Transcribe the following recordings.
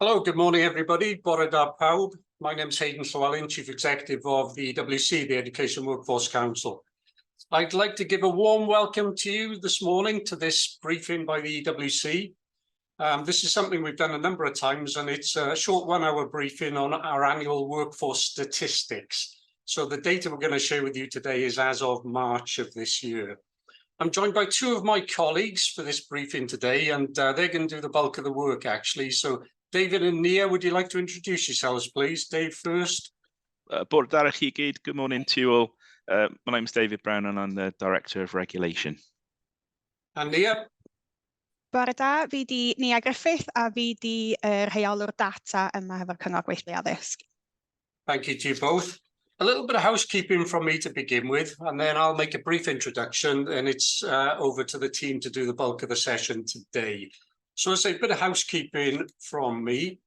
Hello, good morning, everybody. Bore da pawb. My name is Hayden Llewellyn, Chief Executive of the EWC, the Education Workforce Council. I'd like to give a warm welcome to you this morning to this briefing by the EWC. This is something we've done a number of times, and it's a short 1 hour briefing on our annual workforce statistics. So the data we're going to share with you today is as of March of this year. I'm joined by two of my colleagues for this briefing today, and they're going to do the bulk of the work, actually. So David and Nia, would you like to introduce yourselves, please? Dave first. Good morning to you all. My name is David Brown and I'm the Director of Regulation. And Nia? Bore da, fi di Nia Griffith a fi di rheolwr data yma hefo'r Cyngor Gweithlu Addysg. Thank you to you both. A little bit of housekeeping from me to begin with, and then I'll make a brief introduction, and it's over to the team to do the bulk of the session today. So as I say, a bit of housekeeping from me.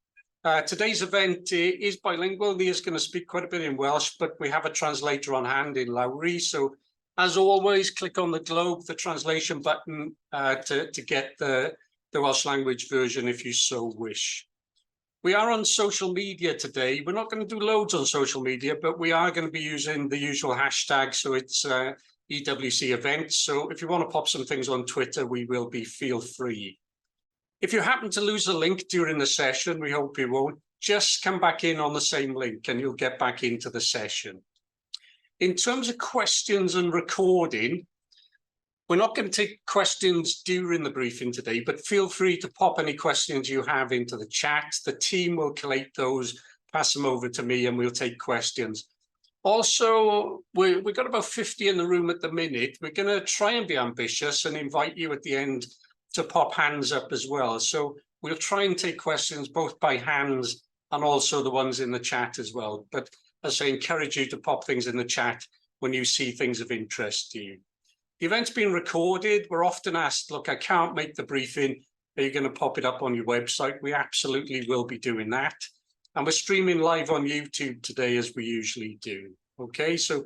Today's event is bilingual. Nia's going to speak quite a bit in Welsh, but we have a translator on hand in Lowry. So as always, click on the globe, the translation button to get the Welsh language version if you so wish. We are on social media today. We're not going to do loads on social media, but we are going to be using the usual hashtag. So it's EWC events. So if you want to pop some things on Twitter, we will be, feel free. If you happen to lose a link during the session, we hope you won't, just come back in on the same link and you'll get back into the session. In terms of questions and recording, we're not going to take questions during the briefing today, but feel free to pop any questions you have into the chat. The team will collate those, pass them over to me, and we'll take questions. Also, we've got about 50 in the room at the minute. We're going to try and be ambitious and invite you at the end to pop hands up as well. So we'll try and take questions both by hands and also the ones in the chat as well. But as I encourage you to pop things in the chat when you see things of interest to you. The event's been recorded. We're often asked, look, I can't make the briefing. Are you going to pop it up on your website? We absolutely will be doing that. And we're streaming live on YouTube today as we usually do. Okay, so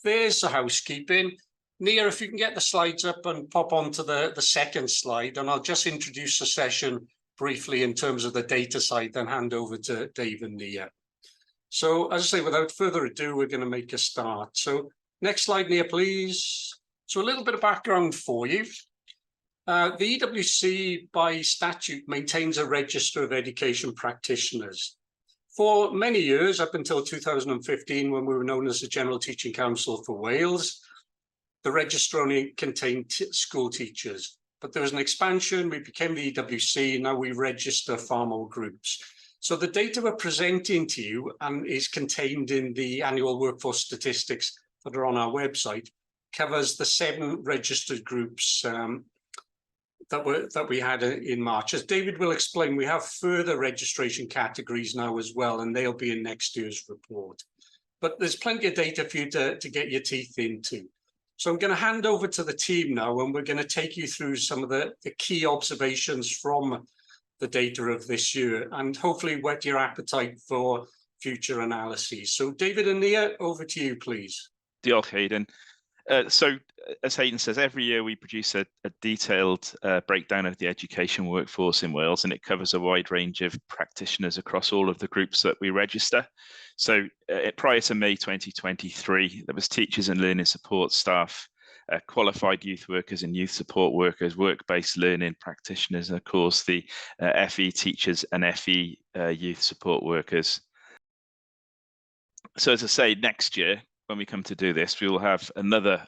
there's the housekeeping. Nia, if you can get the slides up and pop onto the second slide, and I'll just introduce the session briefly in terms of the data side, then hand over to Dave and Nia. So as I say, without further ado, we're going to make a start. So next slide, Nia, please. So a little bit of background for you. The EWC, by statute, maintains a register of education practitioners. For many years, up until 2015, when we were known as the General Teaching Council for Wales, the register only contained school teachers, but there was an expansion. We became the EWC. Now we register far more groups. So the data we're presenting to you and is contained in the annual workforce statistics that are on our website covers the 7 registered groups that we had in March. As David will explain, we have further registration categories now as well, and they'll be in next year's report. But there's plenty of data for you to get your teeth into. So I'm going to hand over to the team now, and we're going to take you through some of the key observations from the data of this year, and hopefully whet your appetite for future analyses. So David and Nia, over to you, please. Diolch, Hayden. So as Hayden says, every year we produce a detailed breakdown of the education workforce in Wales, and it covers a wide range of practitioners across all of the groups that we register. So prior to May 2023, there was teachers and learning support staff, qualified youth workers and youth support workers, work-based learning practitioners, and of course the FE teachers and FE youth support workers. So as I say, next year, when we come to do this, we will have another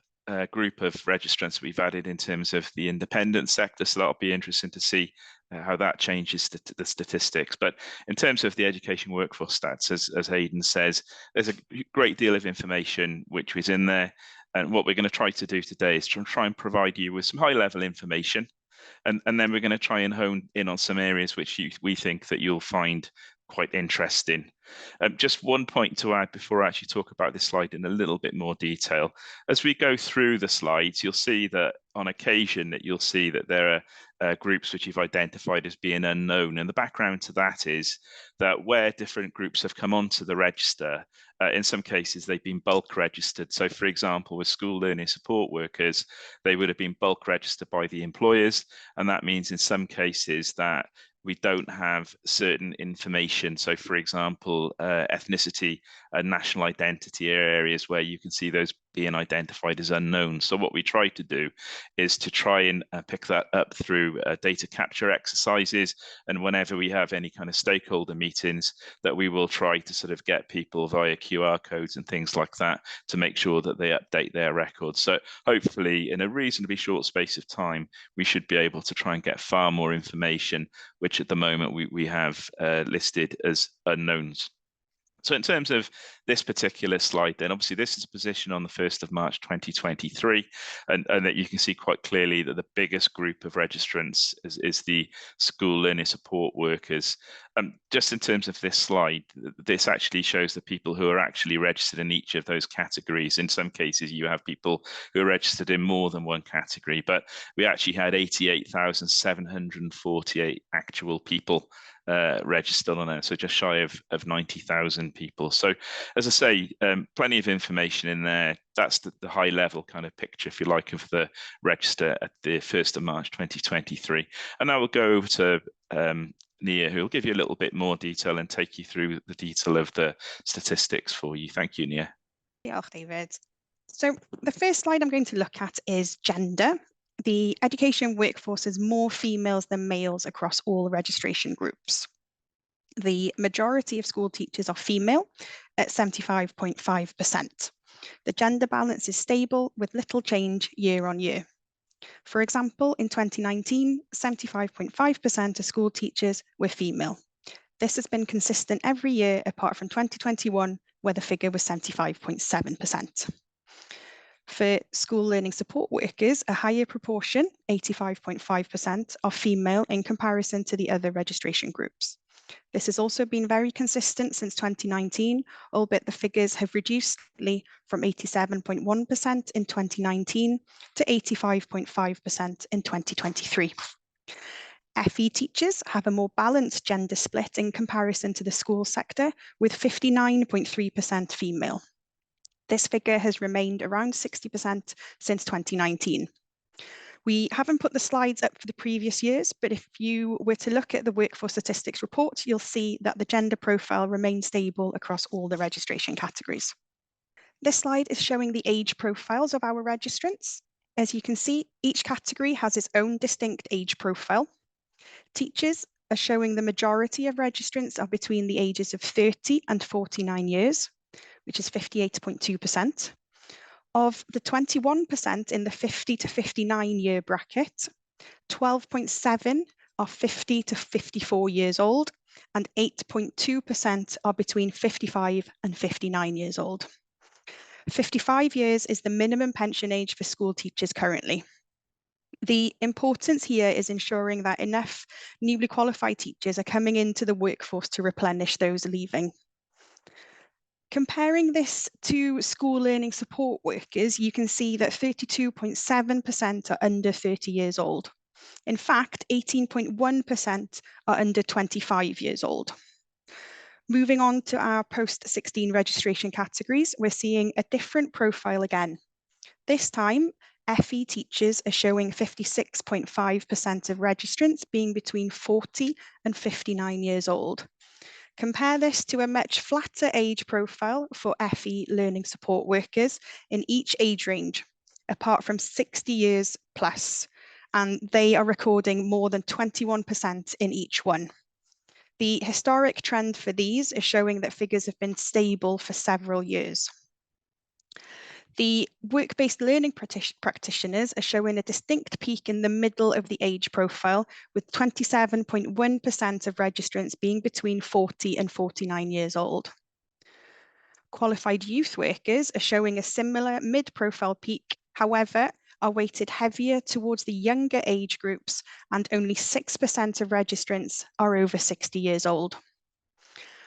group of registrants we've added in terms of the independent sector. So that'll be interesting to see how that changes the statistics. But in terms of the education workforce stats, as Hayden says, there's a great deal of information which is in there. And what we're going to try to do today is to try and provide you with some high-level information. And then we're going to try and hone in on some areas which we think that you'll find quite interesting. Just one point to add before I actually talk about this slide in a little bit more detail. As we go through the slides, you'll see that on occasion that there are groups which you've identified as being unknown. And the background to that is that where different groups have come onto the register, in some cases they've been bulk registered. So for example, with school learning support workers, they would have been bulk registered by the employers. And that means in some cases that we don't have certain information. So for example, ethnicity and national identity are areas where you can see those being identified as unknown. So what we try to do is to try and pick that up through data capture exercises, and whenever we have any kind of stakeholder meetings, that we will try to sort of get people via QR codes and things like that to make sure that they update their records. So hopefully in a reasonably short space of time, we should be able to try and get far more information, which at the moment we have listed as unknowns. So in terms of this particular slide, then obviously this is a position on the 1st of March 2023, and that you can see quite clearly that the biggest group of registrants is the school learning support workers. Just in terms of this slide, this actually shows the people who are actually registered in each of those categories. In some cases, you have people who are registered in more than one category, but we actually had 88,748 actual people registered on there, so just shy of 90,000 people. So as I say, plenty of information in there. That's the high level kind of picture, if you like, of the register at the 1st of March 2023. And now we'll go over to Nia, who will give you a little bit more detail and take you through the detail of the statistics for you. Thank you, Nia. Diolch, David. So the first slide I'm going to look at is gender. The education workforce is more females than males across all registration groups. The majority of school teachers are female at 75.5%. The gender balance is stable with little change year on year. For example, in 2019, 75.5% of school teachers were female. This has been consistent every year apart from 2021, where the figure was 75.7%. For school learning support workers, a higher proportion, 85.5%, are female in comparison to the other registration groups. This has also been very consistent since 2019, albeit the figures have reduced slightly from 87.1% in 2019 to 85.5% in 2023. FE teachers have a more balanced gender split in comparison to the school sector, with 59.3% female. This figure has remained around 60% since 2019. We haven't put the slides up for the previous years, but if you were to look at the Workforce Statistics report, you'll see that the gender profile remains stable across all the registration categories. This slide is showing the age profiles of our registrants. As you can see, each category has its own distinct age profile. Teachers are showing the majority of registrants are between the ages of 30 and 49 years, which is 58.2%. Of the 21% in the 50 to 59 year bracket, 12.7 are 50 to 54 years old, and 8.2% are between 55 and 59 years old. 55 years is the minimum pension age for school teachers currently. The importance here is ensuring that enough newly qualified teachers are coming into the workforce to replenish those leaving. Comparing this to school learning support workers, you can see that 32.7% are under 30 years old. In fact, 18.1% are under 25 years old. Moving on to our post-16 registration categories, we're seeing a different profile again. This time, FE teachers are showing 56.5% of registrants being between 40 and 59 years old. Compare this to a much flatter age profile for FE learning support workers in each age range, apart from 60 years plus, and they are recording more than 21% in each one. The historic trend for these is showing that figures have been stable for several years. The work-based learning practitioners are showing a distinct peak in the middle of the age profile, with 27.1% of registrants being between 40 and 49 years old. Qualified youth workers are showing a similar mid-profile peak, however, are weighted heavier towards the younger age groups, and only 6% of registrants are over 60 years old.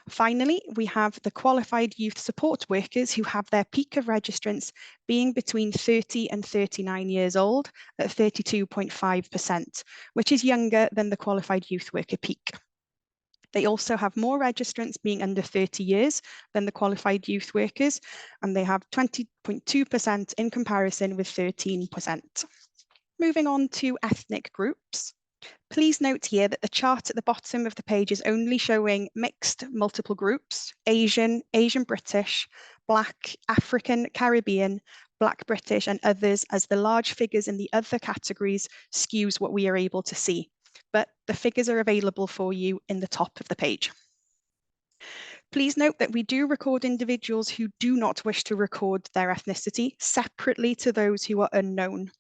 Finally, we have the qualified youth support workers who have their peak of registrants being between 30 and 39 years old at 32.5%, which is younger than the qualified youth worker peak. They also have more registrants being under 30 years than the qualified youth workers, and they have 20.2% in comparison with 13%. Moving on to ethnic groups. Please note here that the chart at the bottom of the page is only showing mixed multiple groups: Asian, Asian British, Black, African, Caribbean, Black British and others, as the large figures in the other categories skews what we are able to see. But the figures are available for you in the top of the page. Please note that we do record individuals who do not wish to record their ethnicity separately to those who are unknown.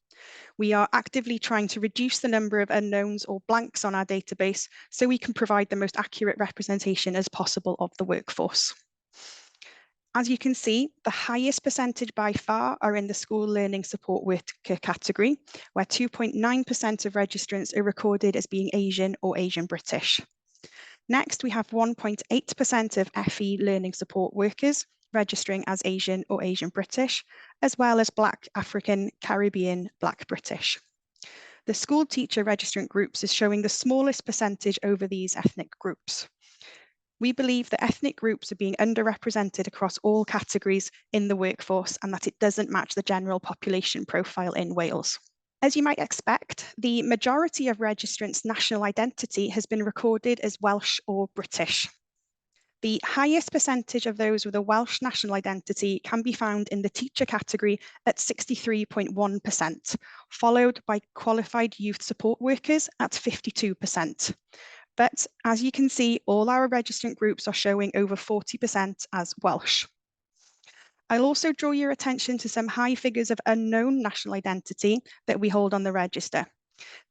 We are actively trying to reduce the number of unknowns or blanks on our database so we can provide the most accurate representation as possible of the workforce. As you can see, the highest percentage by far are in the school learning support worker category, where 2.9% of registrants are recorded as being Asian or Asian British. Next, we have 1.8% of FE learning support workers registering as Asian or Asian British, as well as Black, African, Caribbean, Black British. The school teacher registrant groups is showing the smallest percentage over these ethnic groups. We believe that ethnic groups are being underrepresented across all categories in the workforce and that it doesn't match the general population profile in Wales. As you might expect, the majority of registrants' national identity has been recorded as Welsh or British. The highest percentage of those with a Welsh national identity can be found in the teacher category at 63.1%, followed by qualified youth support workers at 52%. But as you can see, all our registrant groups are showing over 40% as Welsh. I'll also draw your attention to some high figures of unknown national identity that we hold on the register.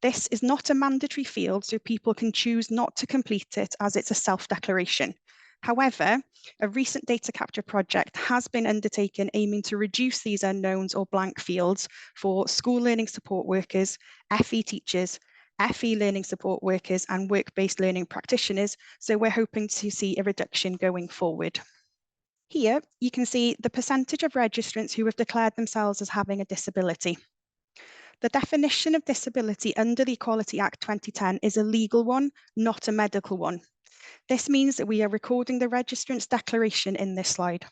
This is not a mandatory field, so people can choose not to complete it as it's a self-declaration. However, a recent data capture project has been undertaken aiming to reduce these unknowns or blank fields for school learning support workers, FE teachers, FE learning support workers and work-based learning practitioners, so we're hoping to see a reduction going forward. Here, you can see the percentage of registrants who have declared themselves as having a disability. The definition of disability under the Equality Act 2010 is a legal one, not a medical one. This means that we are recording the registrant's declaration in this slide.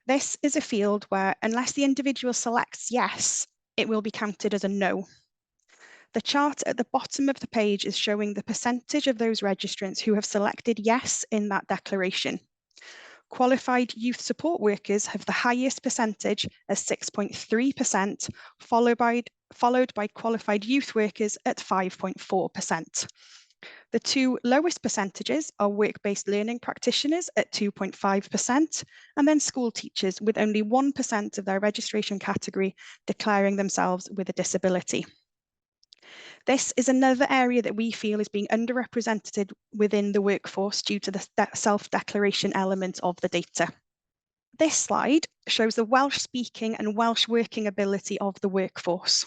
This is a field where, unless the individual selects yes, it will be counted as a no. The chart at the bottom of the page is showing the percentage of those registrants who have selected yes in that declaration. Qualified youth support workers have the highest percentage as 6.3%, followed by qualified youth workers at 5.4%. The two lowest percentages are work-based learning practitioners at 2.5%, and then school teachers with only 1% of their registration category declaring themselves with a disability. This is another area that we feel is being underrepresented within the workforce due to the self-declaration element of the data. This slide shows the Welsh speaking and Welsh working ability of the workforce.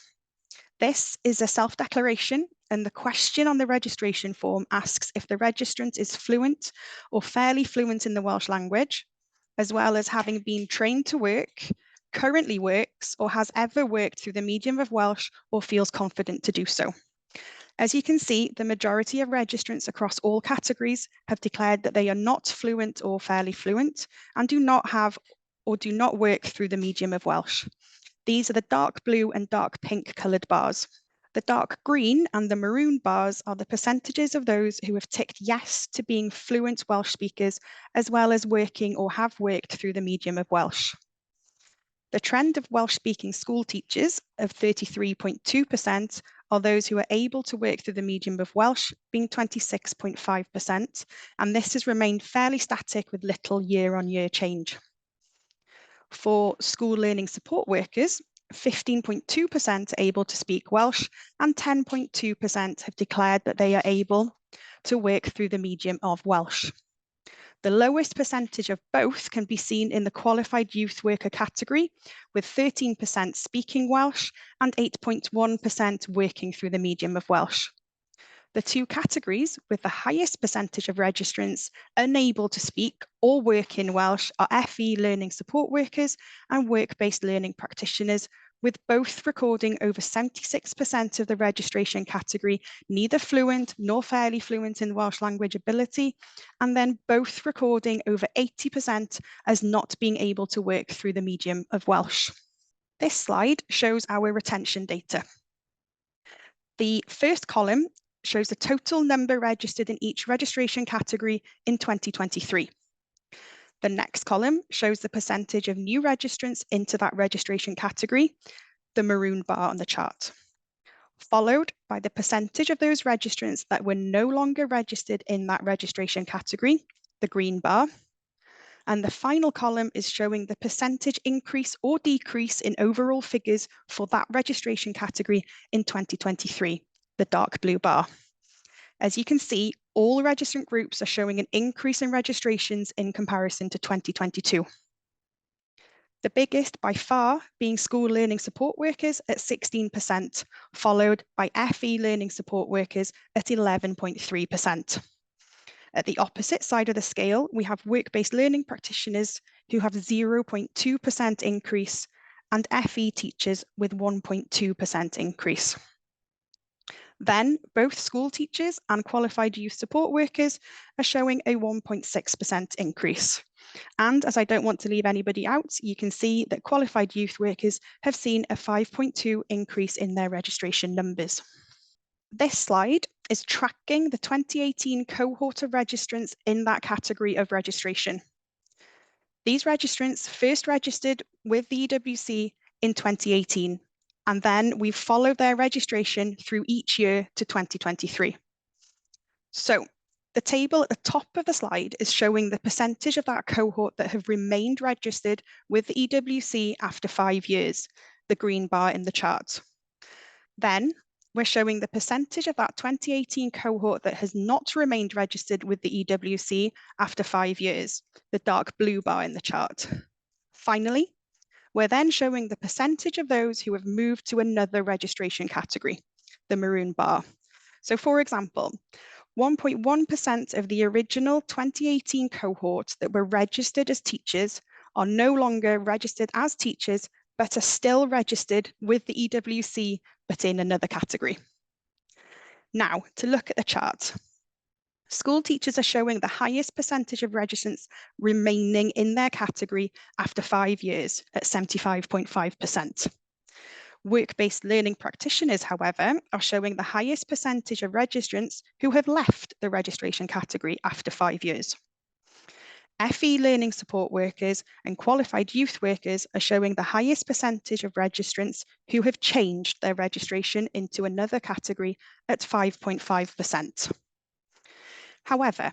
This is a self-declaration, and the question on the registration form asks if the registrant is fluent or fairly fluent in the Welsh language, as well as having been trained to work, currently works, or has ever worked through the medium of Welsh or feels confident to do so. As you can see, the majority of registrants across all categories have declared that they are not fluent or fairly fluent and do not have or do not work through the medium of Welsh. These are the dark blue and dark pink coloured bars. The dark green and the maroon bars are the percentages of those who have ticked yes to being fluent Welsh speakers, as well as working or have worked through the medium of Welsh. The trend of Welsh-speaking school teachers of 33.2% are those who are able to work through the medium of Welsh, being 26.5%, and this has remained fairly static with little year-on-year change. For school learning support workers, 15.2% are able to speak Welsh and 10.2% have declared that they are able to work through the medium of Welsh. The lowest percentage of both can be seen in the qualified youth worker category, with 13% speaking Welsh and 8.1% working through the medium of Welsh. The two categories with the highest percentage of registrants unable to speak or work in Welsh are FE learning support workers and work-based learning practitioners, with both recording over 76% of the registration category neither fluent nor fairly fluent in Welsh language ability, and then both recording over 80% as not being able to work through the medium of Welsh. This slide shows our retention data. The first column shows the total number registered in each registration category in 2023. The next column shows the percentage of new registrants into that registration category, the maroon bar on the chart, followed by the percentage of those registrants that were no longer registered in that registration category, the green bar. And the final column is showing the percentage increase or decrease in overall figures for that registration category in 2023, the dark blue bar. As you can see, all registrant groups are showing an increase in registrations in comparison to 2022. The biggest by far being school learning support workers at 16%, followed by FE learning support workers at 11.3%. At the opposite side of the scale, we have work-based learning practitioners who have 0.2% increase and FE teachers with 1.2% increase. Then both school teachers and qualified youth support workers are showing a 1.6% increase. And as I don't want to leave anybody out, you can see that qualified youth workers have seen a 5.2 increase in their registration numbers. This slide is tracking the 2018 cohort of registrants in that category of registration. These registrants first registered with the EWC in 2018, and then we've followed their registration through each year to 2023. So the table at the top of the slide is showing the percentage of that cohort that have remained registered with the EWC after 5 years, the green bar in the chart. Then we're showing the percentage of that 2018 cohort that has not remained registered with the EWC after 5 years, the dark blue bar in the chart. Finally, we're then showing the percentage of those who have moved to another registration category, the maroon bar. So for example, 1.1% of the original 2018 cohort that were registered as teachers are no longer registered as teachers, but are still registered with the EWC, but in another category. Now, to look at the chart. School teachers are showing the highest percentage of registrants remaining in their category after 5 years at 75.5%. Work-based learning practitioners, however, are showing the highest percentage of registrants who have left the registration category after 5 years. FE learning support workers and qualified youth workers are showing the highest percentage of registrants who have changed their registration into another category at 5.5%. However,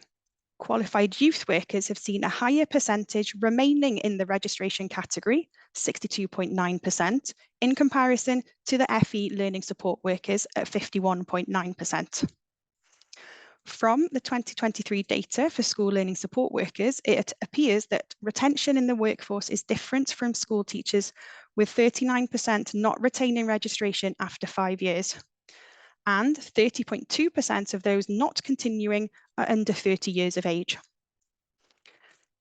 qualified youth workers have seen a higher percentage remaining in the registration category, 62.9%, in comparison to the FE learning support workers at 51.9%. From the 2023 data for school learning support workers, it appears that retention in the workforce is different from school teachers, with 39% not retaining registration after 5 years. And 30.2% of those not continuing are under 30 years of age.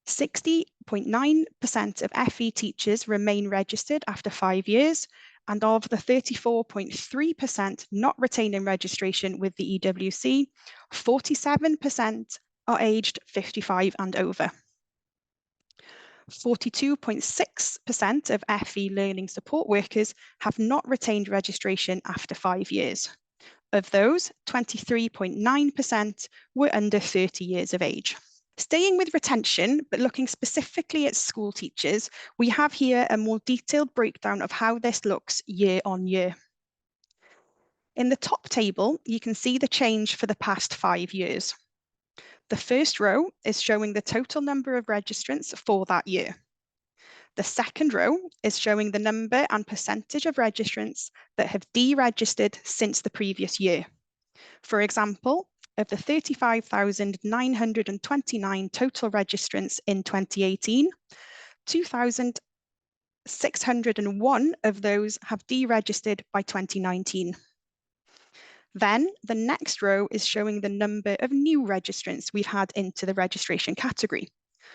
60.9% of FE teachers remain registered after 5 years, and of the 34.3% not retaining registration with the EWC, 47% are aged 55 and over. 42.6% of FE learning support workers have not retained registration after 5 years. Of those, 23.9% were under 30 years of age. Staying with retention, but looking specifically at school teachers, we have here a more detailed breakdown of how this looks year on year. In the top table, you can see the change for the past 5 years. The first row is showing the total number of registrants for that year. The second row is showing the number and percentage of registrants that have deregistered since the previous year. For example, of the 35,929 total registrants in 2018, 2,601 of those have deregistered by 2019. Then the next row is showing the number of new registrants we've had into the registration category.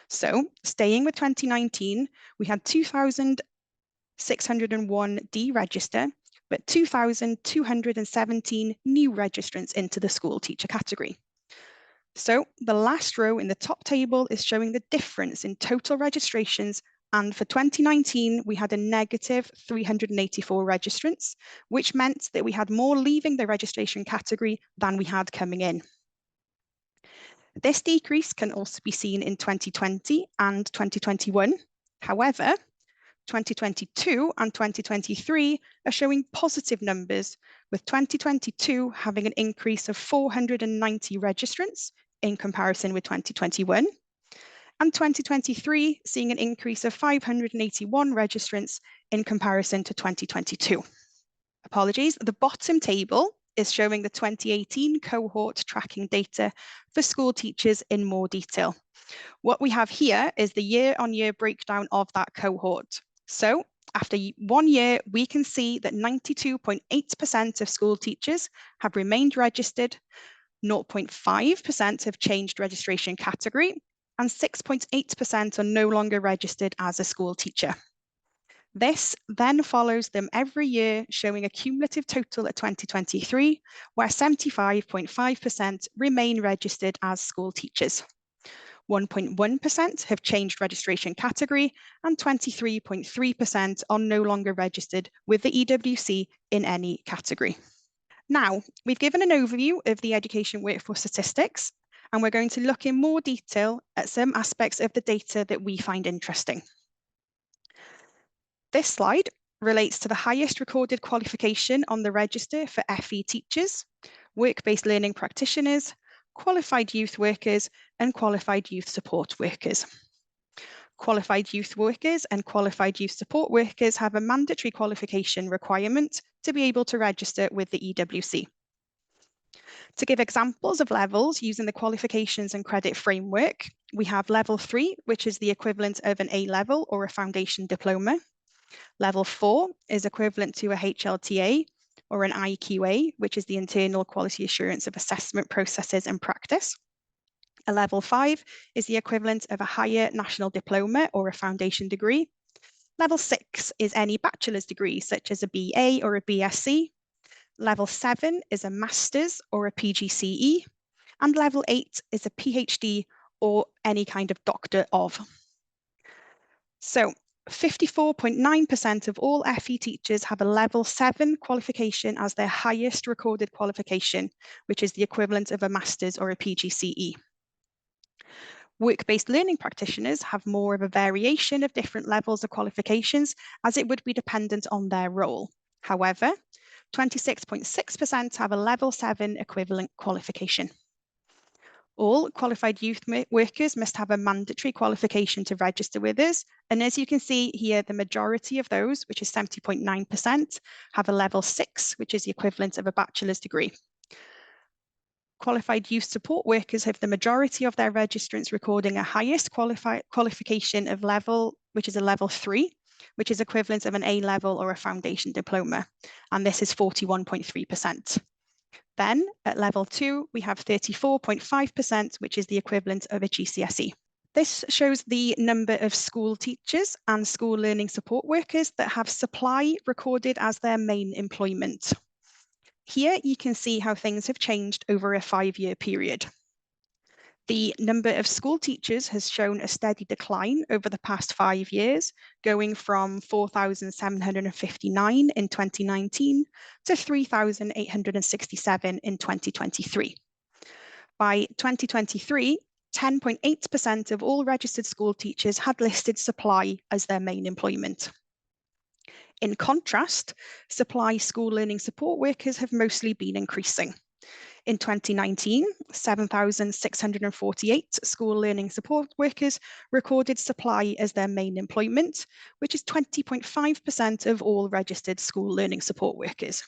So staying with 2019, we had 2,601 deregister, but 2,217 new registrants into the school teacher category. So the last row in the top table is showing the difference in total registrations And for 2019, we had a negative 384 registrants, which meant that we had more leaving the registration category than we had coming in. This decrease can also be seen in 2020 and 2021. However, 2022 and 2023 are showing positive numbers, with 2022 having an increase of 490 registrants in comparison with 2021, and 2023 seeing an increase of 581 registrants in comparison to 2022. Apologies, the bottom table is showing the 2018 cohort tracking data for school teachers in more detail. What we have here is the year-on-year breakdown of that cohort. So after 1 year, we can see that 92.8% of school teachers have remained registered, 0.5% have changed registration category, and 6.8% are no longer registered as a school teacher. This then follows them every year, showing a cumulative total at 2023, where 75.5% remain registered as school teachers. 1.1% have changed registration category, and 23.3% are no longer registered with the EWC in any category. Now, we've given an overview of the education workforce statistics, and we're going to look in more detail at some aspects of the data that we find interesting. This slide relates to the highest recorded qualification on the register for FE teachers, work-based learning practitioners, qualified youth workers, and qualified youth support workers. Qualified youth workers and qualified youth support workers have a mandatory qualification requirement to be able to register with the EWC. To give examples of levels using the qualifications and credit framework, we have level 3, which is the equivalent of an A-level or a foundation diploma. Level 4 is equivalent to a HLTA or an IQA, which is the internal quality assurance of assessment processes and practice. A level 5 is the equivalent of a higher national diploma or a foundation degree. Level 6 is any bachelor's degree, such as a BA or a BSc. Level 7 is a master's or a PGCE. And level 8 is a PhD or any kind of doctor of. So 54.9% of all FE teachers have a level 7 qualification as their highest recorded qualification, which is the equivalent of a master's or a PGCE. Work-based learning practitioners have more of a variation of different levels of qualifications, as it would be dependent on their role. However, 26.6% have a level 7 equivalent qualification. All qualified youth workers must have a mandatory qualification to register with us. And as you can see here, the majority of those, which is 70.9%, have a level 6, which is the equivalent of a bachelor's degree. Qualified youth support workers have the majority of their registrants recording a highest qualification of level, which is a level 3, which is equivalent of an A-level or a foundation diploma. And this is 41.3%. Then at level 2, we have 34.5%, which is the equivalent of a GCSE. This shows the number of school teachers and school learning support workers that have supply recorded as their main employment. Here you can see how things have changed over a 5-year period. The number of school teachers has shown a steady decline over the past 5 years, going from 4,759 in 2019 to 3,867 in 2023. By 2023, 10.8% of all registered school teachers had listed supply as their main employment. In contrast, supply school learning support workers have mostly been increasing. In 2019, 7,648 school learning support workers recorded supply as their main employment, which is 20.5% of all registered school learning support workers.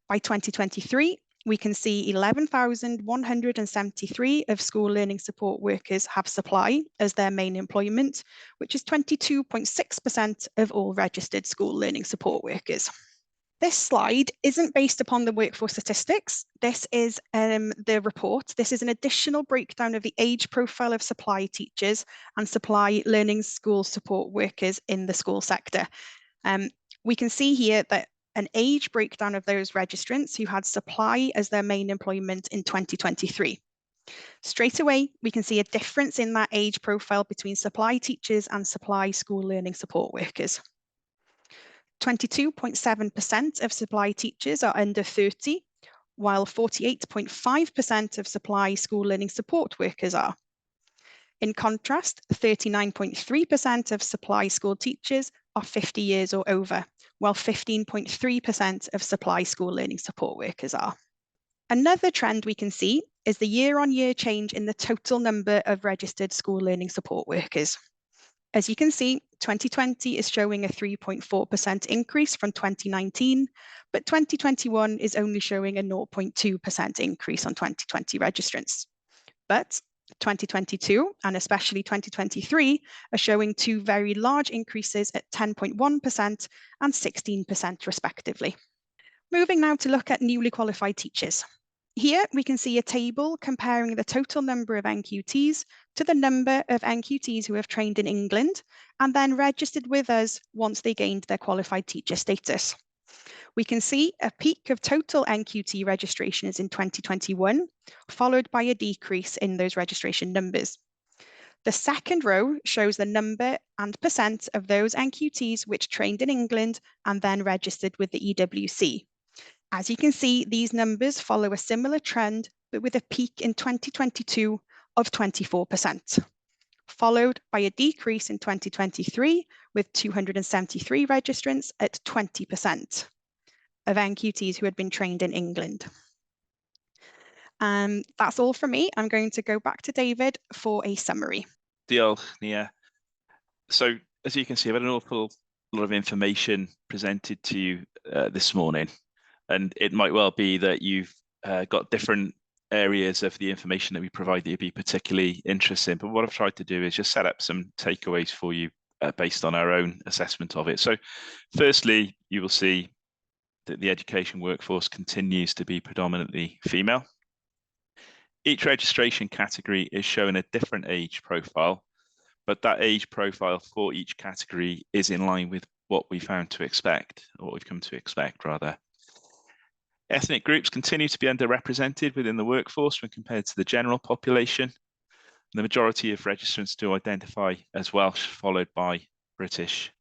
By 2023, we can see 11,173 of school learning support workers have supply as their main employment, which is 22.6% of all registered school learning support workers. This slide isn't based upon the workforce statistics. This is the report. This is an additional breakdown of the age profile of supply teachers and supply learning school support workers in the school sector. We can see here that an age breakdown of those registrants who had supply as their main employment in 2023. Straight away, we can see a difference in that age profile between supply teachers and supply school learning support workers. 22.7% of supply teachers are under 30, while 48.5% of supply school learning support workers are. In contrast, 39.3% of supply school teachers are 50 years or over, while 15.3% of supply school learning support workers are. Another trend we can see is the year-on-year change in the total number of registered school learning support workers. As you can see, 2020 is showing a 3.4% increase from 2019, but 2021 is only showing a 0.2% increase on 2020 registrants. But 2022 and especially 2023 are showing two very large increases at 10.1% and 16% respectively. Moving now to look at newly qualified teachers. Here we can see a table comparing the total number of NQTs to the number of NQTs who have trained in England and then registered with us once they gained their qualified teacher status. We can see a peak of total NQT registrations in 2021, followed by a decrease in those registration numbers. The second row shows the number and percent of those NQTs which trained in England and then registered with the EWC. As you can see, these numbers follow a similar trend, but with a peak in 2022 of 24%, followed by a decrease in 2023 with 273 registrants at 20% of NQTs who had been trained in England. That's all from me. I'm going to go back to David for a summary. Diolch, Nia. So as you can see, I've had an awful lot of information presented to you this morning. And it might well be that you've got different areas of the information that we provide that you'd be particularly interested in. But what I've tried to do is just set up some takeaways for you based on our own assessment of it. So firstly, you will see that the education workforce continues to be predominantly female. Each registration category is showing a different age profile, but that age profile for each category is in line with what we found to expect, or what we've come to expect rather. Ethnic groups continue to be underrepresented within the workforce when compared to the general population. The majority of registrants do identify as Welsh, followed by British.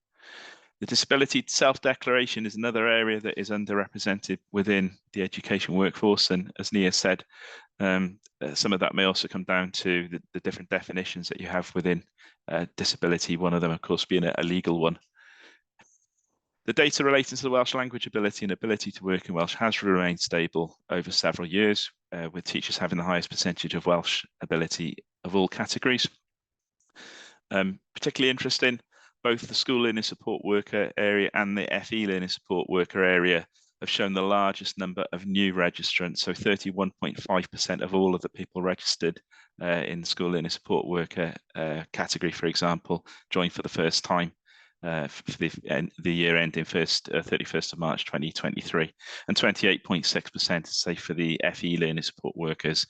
The disability self-declaration is another area that is underrepresented within the education workforce. And as Nia said, some of that may also come down to the different definitions that you have within disability, one of them, of course, being a legal one. The data relating to the Welsh language ability and ability to work in Welsh has remained stable over several years, with teachers having the highest percentage of Welsh ability of all categories. Particularly interesting, both the school learning support worker area and the FE learning support worker area have shown the largest number of new registrants. So 31.5% of all of the people registered in the school learning support worker category, for example, joined for the first time. For the year ending 31st of March 2023, and 28.6% say for the FE learning support workers.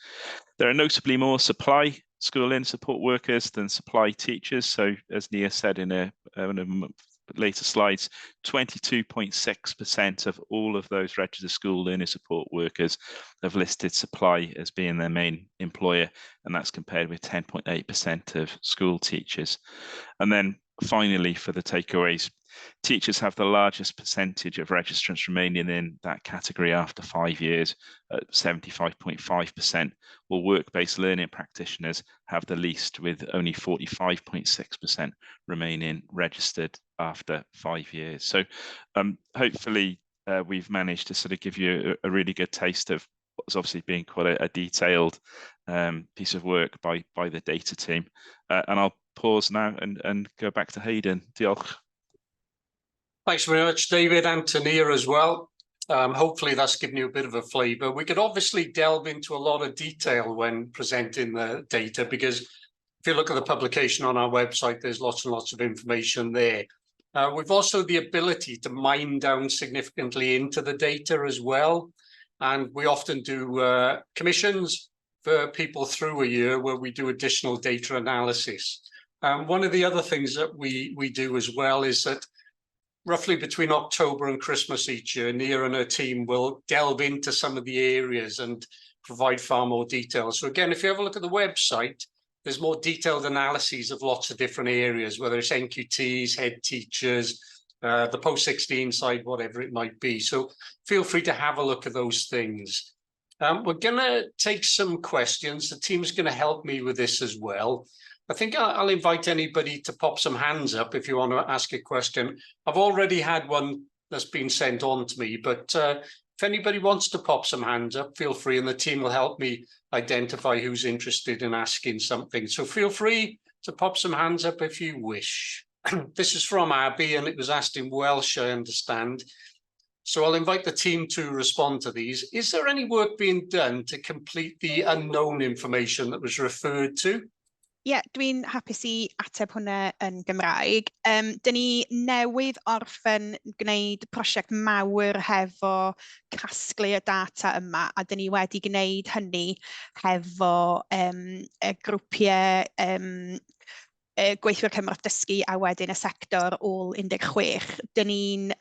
There are notably more supply school learning support workers than supply teachers. So as Nia said in one of later slides, 22.6% of all of those registered school learning support workers have listed supply as being their main employer, and that's compared with 10.8% of school teachers. And then finally, for the takeaways, teachers have the largest percentage of registrants remaining in that category after 5 years at 75.5%, while work-based learning practitioners have the least, with only 45.6% remaining registered after 5 years. So hopefully we've managed to sort of give you a really good taste of what's obviously been quite a detailed piece of work by the data team. And I'll pause now and go back to Hayden. Diolch. Thanks very much, David, and to Nia as well. Hopefully that's given you a bit of a flavour. We could obviously delve into a lot of detail when presenting the data, because if you look at the publication on our website, there's lots and lots of information there. We've also the ability to mine down significantly into the data as well. And we often do commissions for people through a year where we do additional data analysis. One of the other things that we do as well is that roughly between October and Christmas each year, Nia and her team will delve into some of the areas and provide far more detail. So again, if you have a look at the website, there's more detailed analyses of lots of different areas, whether it's NQTs, head teachers, the post-16 side, whatever it might be. So feel free to have a look at those things. We're going to take some questions. The team's going to help me with this as well. I think I'll invite anybody to pop some hands up if you want to ask a question. I've already had one that's been sent on to me, but if anybody wants to pop some hands up, feel free, and the team will help me identify who's interested in asking something. So feel free to pop some hands up if you wish. This is from Abby, and it was asked in Welsh, I understand. So I'll invite the team to respond to these. Is there any work being done to complete the unknown information that was referred to? Ie, dwi'n hapus I ateb hwnna yn Gymraeg. Dyn ni newydd orffen gwneud prosiect mawr hefo casglu y data yma, a dyn ni wedi gwneud hynny hefo y grwpiau gweithwyr cymorth dysgu a wedyn y sector ôl 16. Dyn ni'n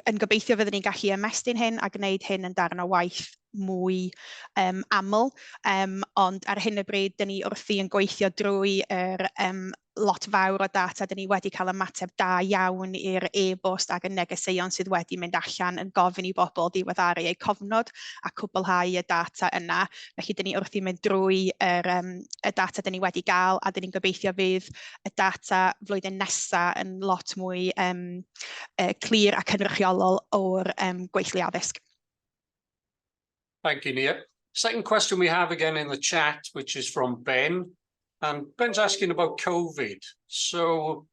yn gobeithio fyddwn ni'n gallu ymestyn hyn a gwneud hyn yn darn o waith mwy aml, ond ar hyn o bryd, dyn ni wrthi yn gweithio drwy lot fawr o data. Dyn ni wedi cael ymateb da iawn i'r e-bost ac y negeseuon sydd wedi mynd allan yn gofyn I bobl diweddaru eu cofnod a cwblhau y data yna. Felly, dyn ni wrthi mynd drwy y data dyn ni wedi gael, a dyn ni'n gobeithio fydd y data flwyddyn nesaf yn lot mwy clir a cynrychiolol o'r gweithlu addysg. Thank you, Nia. Second question we have again in the chat, which is from Ben. And Ben's asking about COVID. So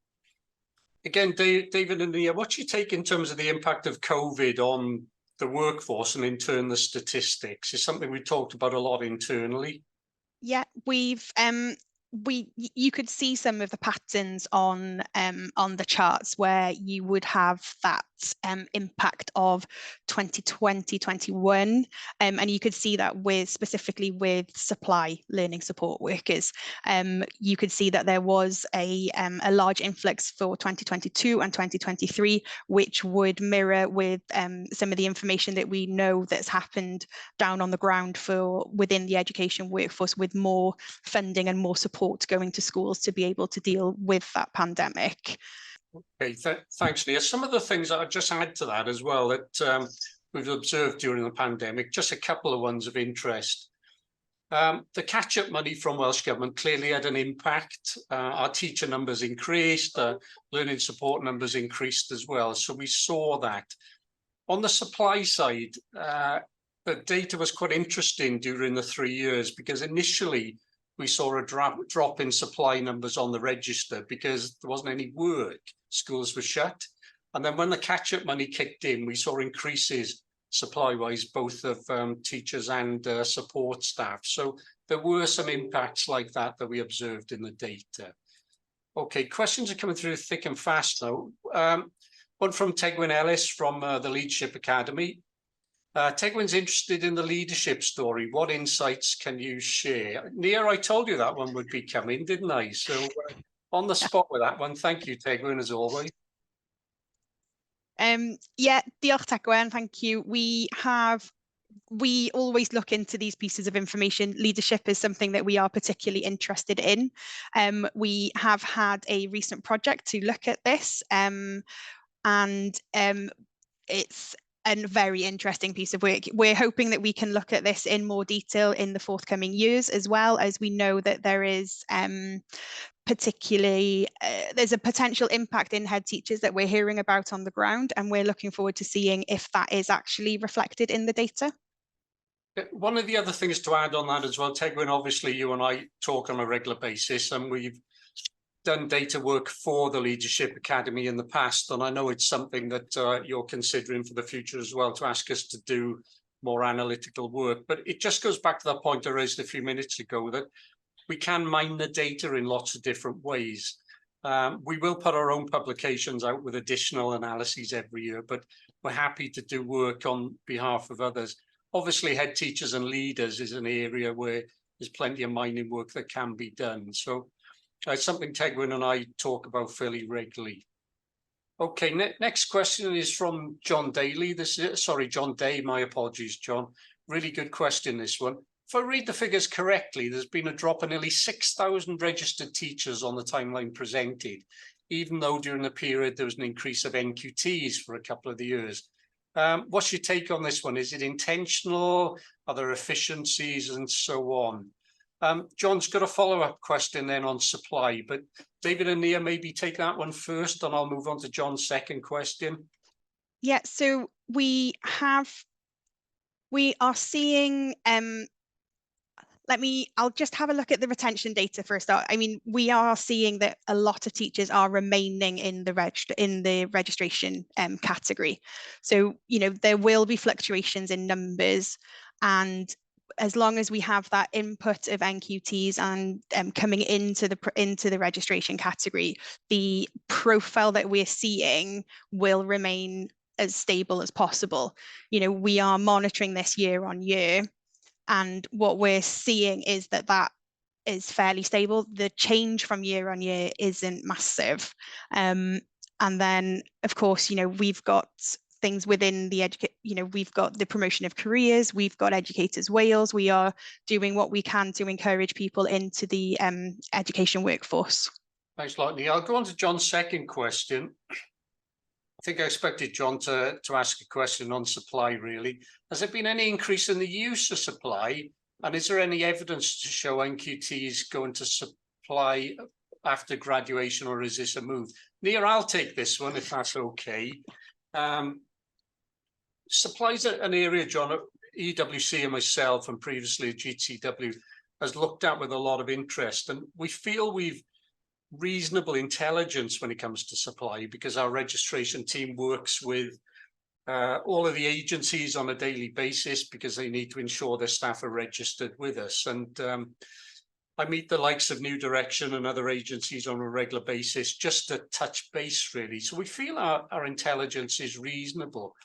again, David and Nia, what's your take in terms of the impact of COVID on the workforce and in turn the statistics? It's something we talked about a lot internally. Yeah, you could see some of the patterns on the charts where you would have that impact of 2020-21, and you could see that specifically with supply learning support workers. You could see that there was a large influx for 2022 and 2023, which would mirror with some of the information that we know that's happened down on the ground within the education workforce, with more funding and more support going to schools to be able to deal with that pandemic. Okay, thanks, Nia. Some of the things that I'd just add to that as well that we've observed during the pandemic, just a couple of ones of interest. The catch-up money from Welsh Government clearly had an impact. Our teacher numbers increased, learning support numbers increased as well. So we saw that. On the supply side, the data was quite interesting during the 3 years, because initially we saw a drop in supply numbers on the register because there wasn't any work. Schools were shut. And then when the catch-up money kicked in, we saw increases supply-wise, both of teachers and support staff. So there were some impacts like that we observed in the data. Okay, questions are coming through thick and fast now. One from Tegwyn Ellis from the Leadership Academy. Tegwyn's interested in the leadership story. What insights can you share? Nia, I told you that one would be coming, didn't I? So on the spot with that one. Thank you, Tegwyn, as always. Yeah, diolch Tegwyn, thank you. We always look into these pieces of information. Leadership is something that we are particularly interested in. We have had a recent project to look at this, and it's a very interesting piece of work. We're hoping that we can look at this in more detail in the forthcoming years, as well as we know that there is there's a potential impact in head teachers that we're hearing about on the ground, and we're looking forward to seeing if that is actually reflected in the data. One of the other things to add on that as well, Tegwyn, obviously you and I talk on a regular basis, and we've done data work for the Leadership Academy in the past, and I know it's something that you're considering for the future as well, to ask us to do more analytical work. But it just goes back to that point I raised a few minutes ago, that we can mine the data in lots of different ways. We will put our own publications out with additional analyses every year, but we're happy to do work on behalf of others. Obviously, head teachers and leaders is an area where there's plenty of mining work that can be done. So it's something Tegwyn and I talk about fairly regularly. Okay, next question is from John Daly. John Day, my apologies, John. really good question, this one. If I read the figures correctly, there's been a drop of nearly 6,000 registered teachers on the timeline presented, even though during the period there was an increase of NQTs for a couple of the years. What's your take on this one? Is it intentional? Are there efficiencies and so on? John's got a follow-up question then on supply, but David and Nia maybe take that one first, and I'll move on to John's second question. Yeah, so we are seeing, I'll just have a look at the retention data first. I mean, we are seeing that a lot of teachers are remaining in the registration category. So, you know, there will be fluctuations in numbers, and as long as we have that input of NQTs and coming into the registration category, the profile that we're seeing will remain as stable as possible. You know, we are monitoring this year on year, and what we're seeing is that is fairly stable. The change from year on year isn't massive. And then, of course, you know, we've got things within the we've got the promotion of careers, we've got Educators Wales. We are doing what we can to encourage people into the education workforce. Thanks a lot, Neil. I'll go on to John's second question. I think I expected John to ask a question on supply, really. Has there been any increase in the use of supply? And is there any evidence to show NQTs going to supply after graduation, or is this a move? Nia, I'll take this one if that's okay. Supply is an area, John, EWC and myself, and previously at GTW, has looked at with a lot of interest. And we feel we've reasonable intelligence when it comes to supply, because our registration team works with all of the agencies on a daily basis, because they need to ensure their staff are registered with us. And I meet the likes of New Direction and other agencies on a regular basis just to touch base, really. So we feel our intelligence is reasonable.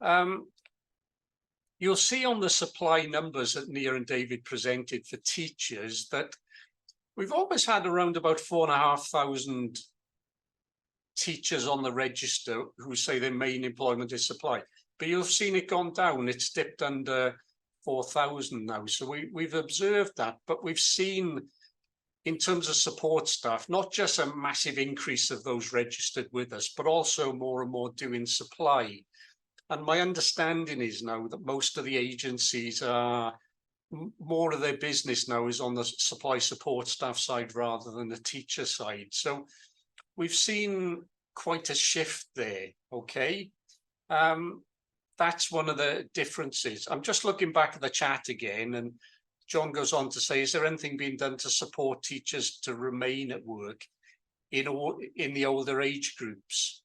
You'll see on the supply numbers that Nia and David presented for teachers that we've always had around about 4,500 teachers on the register who say their main employment is supply. But you've seen it gone down. It's dipped under 4,000 now. So we've observed that, but we've seen in terms of support staff, not just a massive increase of those registered with us, but also more and more doing supply. And my understanding is now that most of the agencies are, more of their business now is on the supply support staff side rather than the teacher side. So we've seen quite a shift there, okay? That's one of the differences. I'm just looking back at the chat again, and John goes on to say, is there anything being done to support teachers to remain at work in the older age groups?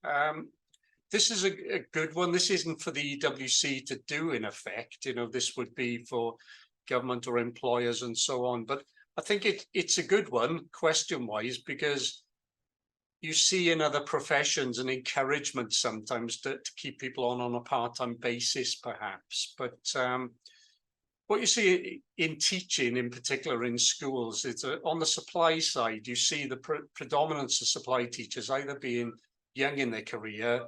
This is a good one. This isn't for the EWC to do, in effect. You know, this would be for government or employers and so on. But I think it's a good one, question-wise, because you see in other professions an encouragement sometimes to keep people on a part-time basis, perhaps. But what you see in teaching, in particular in schools, is on the supply side, you see the predominance of supply teachers either being young in their career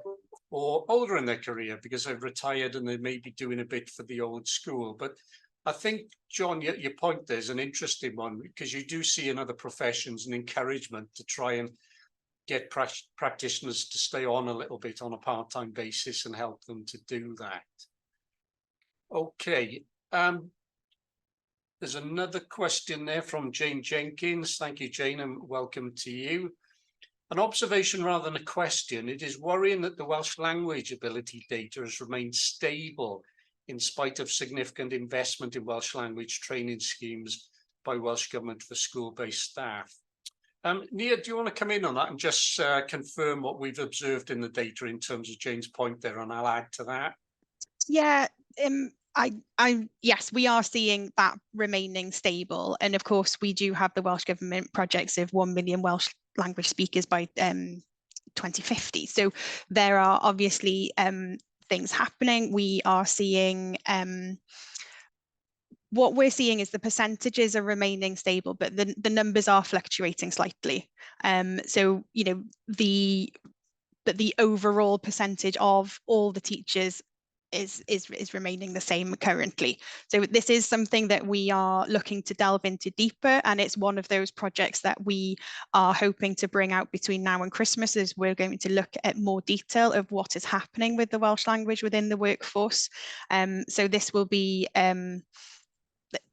or older in their career because they've retired and they may be doing a bit for the old school. But I think, John, your point there is an interesting one, because you do see in other professions an encouragement to try and get practitioners to stay on a little bit on a part-time basis and help them to do that. Okay. There's another question there from Jane Jenkins. Thank you, Jane, and welcome to you. An observation rather than a question. It is worrying that the Welsh language ability data has remained stable in spite of significant investment in Welsh language training schemes by Welsh Government for school-based staff. Nia, do you want to come in on that and just confirm what we've observed in the data in terms of Jane's point there, and I'll add to that? Yeah, yes, we are seeing that remaining stable. And of course, we do have the Welsh Government projects of 1 million Welsh language speakers by 2050. So there are obviously things happening. We are seeing what we're seeing is the percentages are remaining stable, but the numbers are fluctuating slightly. So, you know, the overall percentage of all the teachers is remaining the same currently. So this is something that we are looking to delve into deeper, and it's one of those projects that we are hoping to bring out between now and Christmas, as we're going to look at more detail of what is happening with the Welsh language within the workforce. So this will be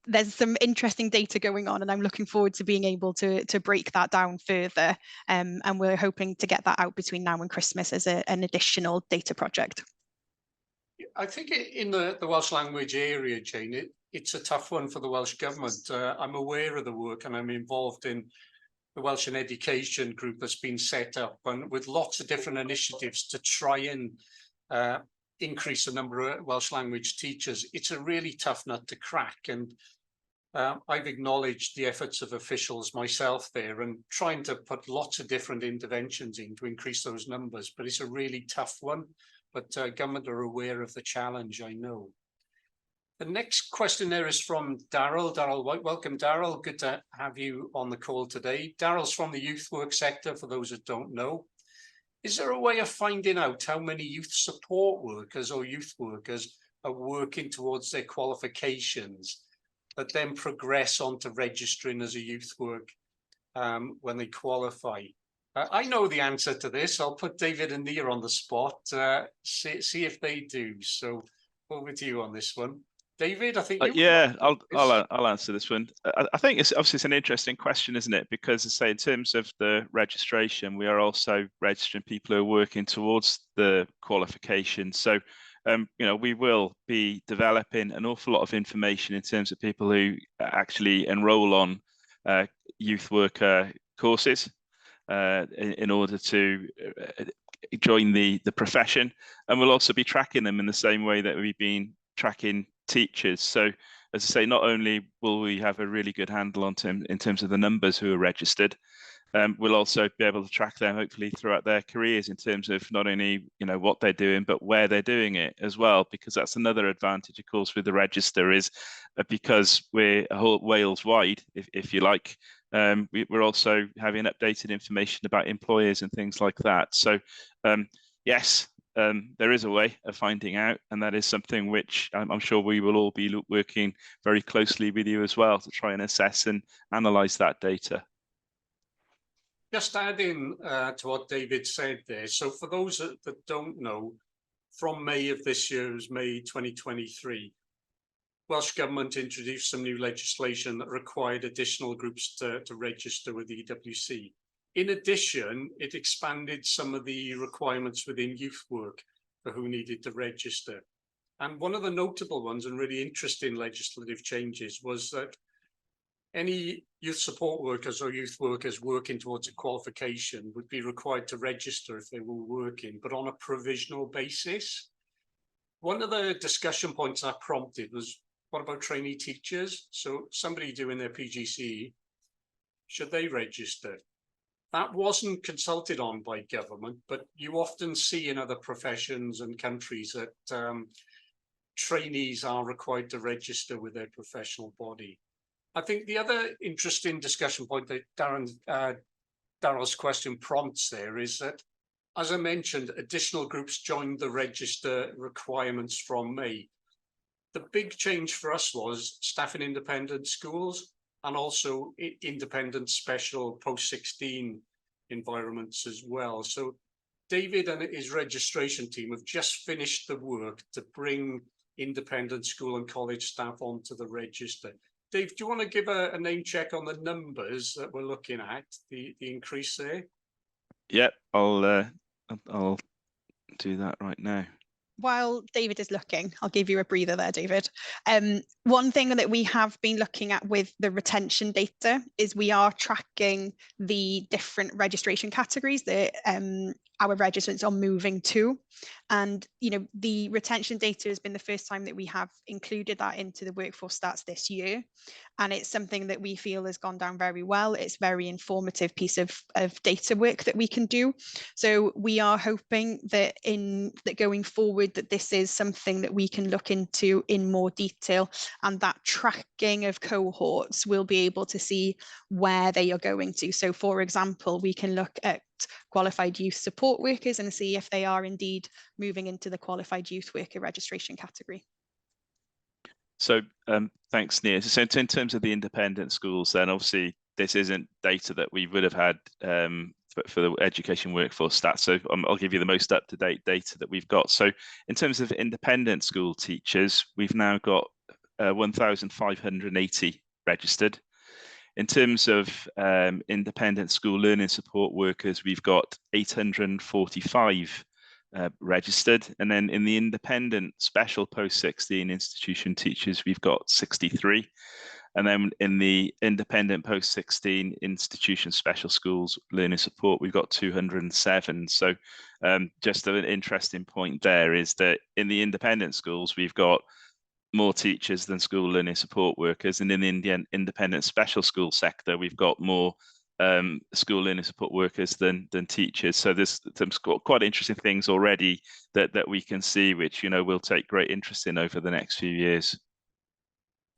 there's some interesting data going on, and I'm looking forward to being able to break that down further. And we're hoping to get that out between now and Christmas as an additional data project. I think in the Welsh language area, Jane, it's a tough one for the Welsh Government. I'm aware of the work, and I'm involved in the Welsh and Education group that's been set up, and with lots of different initiatives to try and increase the number of Welsh language teachers. It's a really tough nut to crack, and I've acknowledged the efforts of officials myself there and trying to put lots of different interventions in to increase those numbers, but it's a really tough one. But government are aware of the challenge, I know. The next question there is from Daryl. Daryl White, welcome Daryl, good to have you on the call today. Daryl's from the youth work sector, for those that don't know. Is there a way of finding out how many youth support workers or youth workers are working towards their qualifications that then progress on to registering as a youth work when they qualify? I know the answer to this. I'll put David and Nia on the spot, see if they do. So over to you on this one. David, I think yeah, I'll answer this one. I think it's obviously an interesting question, isn't it? Because, as I say, in terms of the registration, we are also registering people who are working towards the qualification. So, you know, we will be developing an awful lot of information in terms of people who actually enrol on youth worker courses in order to join the profession, and we'll also be tracking them in the same way that we've been tracking teachers. So, as I say, not only will we have a really good handle on in terms of the numbers who are registered, we'll also be able to track them hopefully throughout their careers in terms of not only, you know, what they're doing, but where they're doing it as well, because that's another advantage, of course, with the register is because we're a whole Wales wide, if you like. We're also having updated information about employers and things like that. So yes, there is a way of finding out, and that is something which I'm sure we will all be working very closely with you as well to try and assess and analyse that data. Just adding to what David said there. So for those that don't know, from May of this year, it was May 2023, Welsh Government introduced some new legislation that required additional groups to register with the EWC. In addition, it expanded some of the requirements within youth work for who needed to register. And one of the notable ones and really interesting legislative changes was that any youth support workers or youth workers working towards a qualification would be required to register if they were working, but on a provisional basis. One of the discussion points that prompted was, what about trainee teachers? So somebody doing their PGCE, should they register? That wasn't consulted on by government, but you often see in other professions and countries that trainees are required to register with their professional body. I think the other interesting discussion point that Daryl's question prompts there is that, as I mentioned, additional groups joined the register requirements from May. The big change for us was staff in independent schools and also independent special post-16 environments as well. So David and his registration team have just finished the work to bring independent school and college staff onto the register. Dave, do you want to give a name check on the numbers that we're looking at, the increase there? Yep, I'll do that right now. While David is looking, I'll give you a breather there, David. One thing that we have been looking at with the retention data is we are tracking the different registration categories that our registrants are moving to. And, you know, the retention data has been the first time that we have included that into the workforce stats this year. And it's something that we feel has gone down very well. It's a very informative piece of data work that we can do. So we are hoping that going forward, forward that this is something that we can look into in more detail, and that tracking of cohorts will be able to see where they are going to. So for example, we can look at qualified youth support workers and see if they are indeed moving into the qualified youth worker registration category. So thanks, Nia. So in terms of the independent schools, then obviously this isn't data that we would have had for the education workforce stats. So I'll give you the most up-to-date data that we've got. So in terms of independent school teachers, we've now got 1,580 registered. In terms of independent school learning support workers, we've got 845 registered, and then in the independent special post-16 institution teachers, we've got 63, and then in the independent post-16 institution special schools learning support, we've got 207. So just an interesting point there is that in the independent schools, we've got more teachers than school learning support workers, and in the independent special school sector, we've got more school learning support workers than teachers. So there's some quite interesting things already that we can see, which we'll take great interest in over the next few years.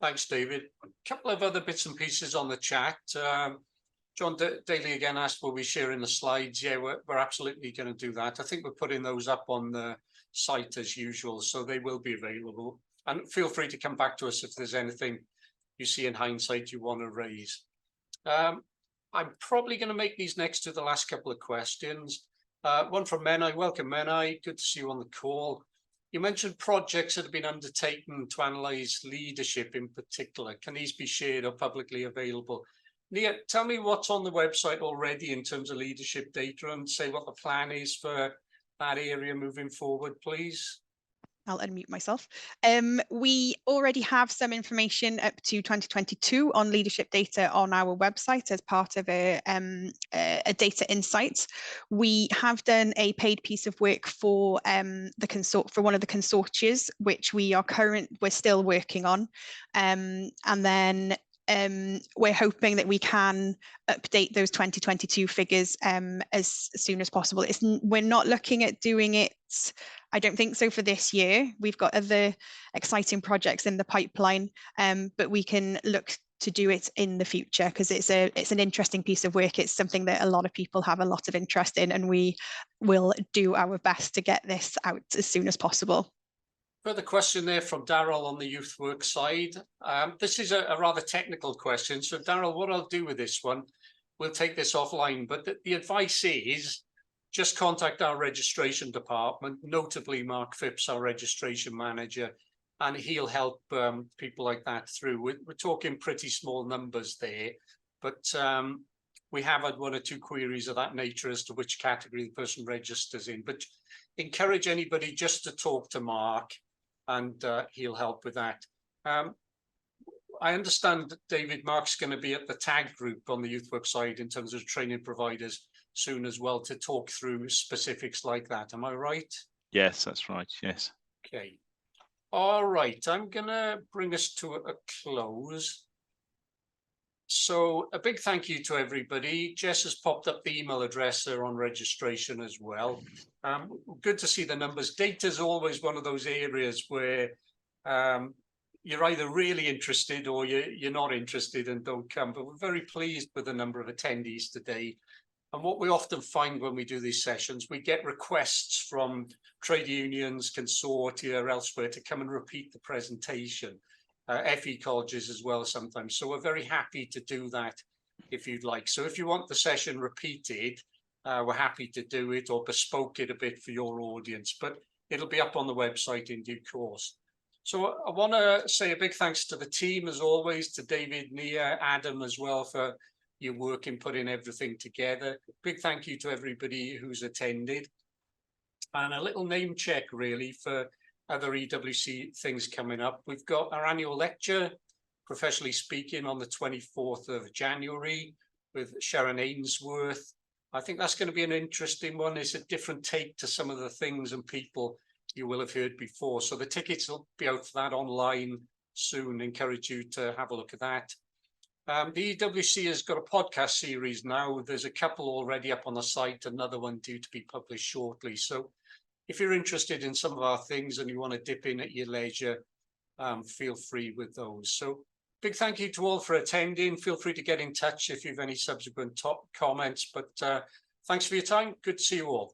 Thanks, David. A couple of other bits and pieces on the chat. John Daly again asked, will we share in the slides? Yeah, we're absolutely going to do that. I think we're putting those up on the site as usual, so they will be available. And feel free to come back to us if there's anything you see in hindsight you want to raise. I'm probably going to make these next to the last couple of questions. One from Menai. Welcome, Menai. Good to see you on the call. You mentioned projects that have been undertaken to analyse leadership in particular. Can these be shared or publicly available? Nia, tell me what's on the website already in terms of leadership data, and say what the plan is for that area moving forward, please. I'll unmute myself. We already have some information up to 2022 on leadership data on our website as part of a data insight. We have done a paid piece of work for one of the consortia, which we're still working on, and then we're hoping that we can update those 2022 figures as soon as possible. We're not looking at doing it, I don't think so, for this year. We've got other exciting projects in the pipeline, but we can look to do it in the future because it's an interesting piece of work. It's something that a lot of people have a lot of interest in, and we will do our best to get this out as soon as possible. Further question there from Daryl on the youth work side. This is a rather technical question. So Daryl, what I'll do with this one, we'll take this offline, but the advice is just contact our registration department, notably Mark Phipps, our registration manager, and he'll help people like that through. We're talking pretty small numbers there, but we have had one or two queries of that nature as to which category the person registers in. But encourage anybody just to talk to Mark, and he'll help with that. I understand, David, Mark's going to be at the TAG group on the youth work side in terms of training providers soon as well to talk through specifics like that. Am I right? Yes, that's right. Yes. Okay. All right. I'm going to bring us to a close. So a big thank you to everybody. Jess has popped up the email address there on registration as well. Good to see the numbers. Data is always one of those areas where you're either really interested or you're not interested and don't come. But we're very pleased with the number of attendees today. And what we often find when we do these sessions, we get requests from trade unions, consortia, or elsewhere to come and repeat the presentation. FE colleges as well sometimes. So we're very happy to do that if you'd like. So if you want the session repeated, we're happy to do it or bespoke it a bit for your audience, but it'll be up on the website in due course. So I want to say a big thanks to the team as always, to David, Nia, Adam as well for your work in putting everything together. Big thank you to everybody who's attended. And a little name check really for other EWC things coming up. We've got our annual lecture, Professionally Speaking, on the 24th of January with Sharon Ainsworth. I think that's going to be an interesting one. It's a different take to some of the things and people you will have heard before. So the tickets will be out for that online soon. Encourage you to have a look at that. The EWC has got a podcast series now. There's a couple already up on the site, another one due to be published shortly. So if you're interested in some of our things and you want to dip in at your leisure, feel free with those. So big thank you to all for attending. Feel free to get in touch if you have any subsequent comments, but thanks for your time. Good to see you all.